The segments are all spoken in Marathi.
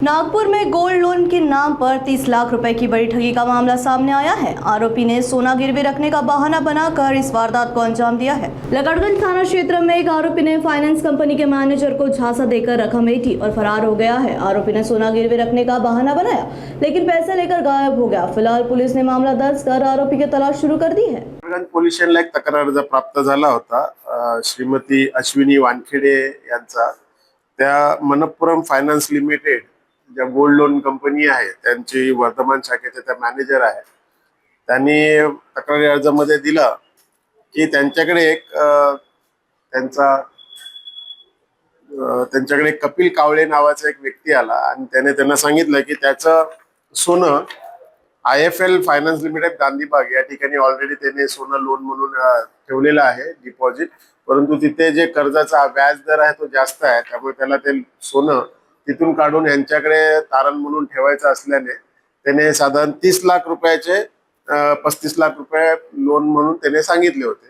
नागपुर में गोल्ड लोन के नाम पर 30 लाख रुपए की बड़ी ठगी का मामला सामने आया है। आरोपी ने सोना गिरवी रखने का बहाना बनाकर इस वारदात को अंजाम दिया है। लकड़गंज थाना क्षेत्र में एक आरोपी ने फाइनेंस कंपनी के मैनेजर को झांसा देकर रकम ऐंठी और फरार हो गया है। आरोपी ने सोना गिरवी रखने का बहाना बनाया, लेकिन पैसे लेकर गायब हो गया। फिलहाल पुलिस ने मामला दर्ज कर आरोपी की तलाश शुरू कर दी है। लकड़गंज पोलीस स्टेशनला एक तक्रार अर्ज प्राप्त झाला होता। श्रीमती अश्विनी वानखेडे यांचा त्या मनप्पुरम फायनान्स लिमिटेड ज्या गोल्ड लोन कंपनी आहे त्यांची वर्धमान शाखेचे त्या मॅनेजर आहे, त्यांनी तक्रारी अर्जामध्ये दिलं की त्यांच्याकडे एक कपिल कावळे नावाचा एक व्यक्ती आला आणि त्याने त्यांना सांगितलं की त्याचं सोनं IFL फायनान्स लिमिटेड गांधीबाग या ठिकाणी ऑलरेडी त्याने सोनं लोन म्हणून ठेवलेलं आहे डिपॉझिट, परंतु तिथे जे कर्जाचा व्याज दर आहे तो जास्त आहे, त्यामुळे त्याला ते सोनं तिथून काढून यांच्याकडे तारण म्हणून ठेवायचं असल्याने त्याने साधारण 30 लाख रुपयाचे 35 लाख रुपये लोन म्हणून त्याने सांगितले होते।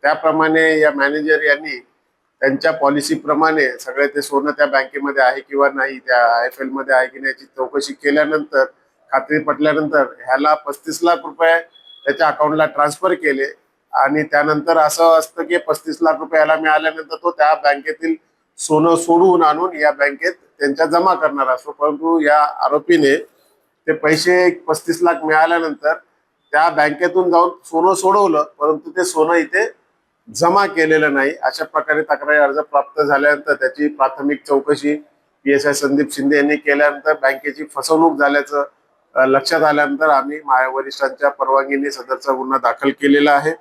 त्याप्रमाणे या मॅनेजर यांनी त्यांच्या पॉलिसी प्रमाणे सगळे ते सोनं त्या बँकेमध्ये आहे किंवा नाही, त्या IFL मध्ये आहे की नाही याची चौकशी केल्यानंतर खात्री पटल्यानंतर ह्याला 35 लाख रुपये त्याच्या अकाउंटला ट्रान्सफर केले आणि त्यानंतर असं असतं की 35 लाख रुपये याला मिळाल्यानंतर तो त्या बँकेतील सोनं सोडून आणून या बँकेत त्यांच्या जमा करणार असतो। परंतु या आरोपीने ते पैसे 35 लाख मिळाल्यानंतर त्या बँकेतून जाऊन सोनं सोडवलं, परंतु ते सोनं इथे जमा केलेलं नाही। अशा प्रकारे तक्रारी अर्ज प्राप्त झाल्यानंतर त्याची प्राथमिक चौकशी PSI संदीप शिंदे यांनी केल्यानंतर बँकेची फसवणूक झाल्याचं लक्षात आल्यानंतर आम्ही वरिष्ठांच्या परवानगीने सदरचा गुन्हा दाखल केलेला आहे।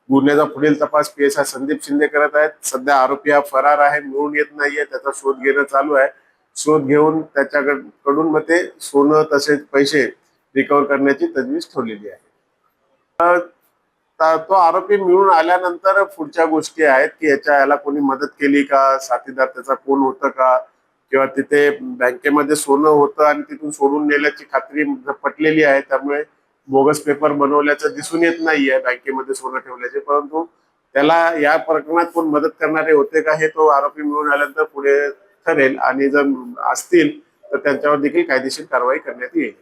गुन्ह्याचा पुढील तपास PSI संदीप शिंदे करत आहेत। सध्या आरोपी हा फरार आहे, मिळून येत नाहीये, त्याचा शोध घेणं चालू आहे। शोध घेऊन त्याच्याकडून मग ते सोनं तसेच पैसे रिकव्हर करण्याची तजवीज ठेवलेली आहे। तो आरोपी मिळून आल्यानंतर पुढच्या गोष्टी आहेत की याला कोणी मदत केली का, साथीदार त्याचा कोण होतं का, किंवा तिथे बँकेमध्ये सोनं होतं आणि तिथून सोडून नेल्याची खात्री पटलेली आहे, त्यामुळे बोगस पेपर बनवल्याचं दिसून येत नाहीये बँकेमध्ये सोनं ठेवल्याचे, परंतु त्याला या प्रकरणात कोण मदत करणारे होते का हे तो आरोपी मिळून आल्यानंतर पुढे ठरेल आणि जर असतील तर त्यांच्यावर देखील कायदेशीर कारवाई करण्यात येईल।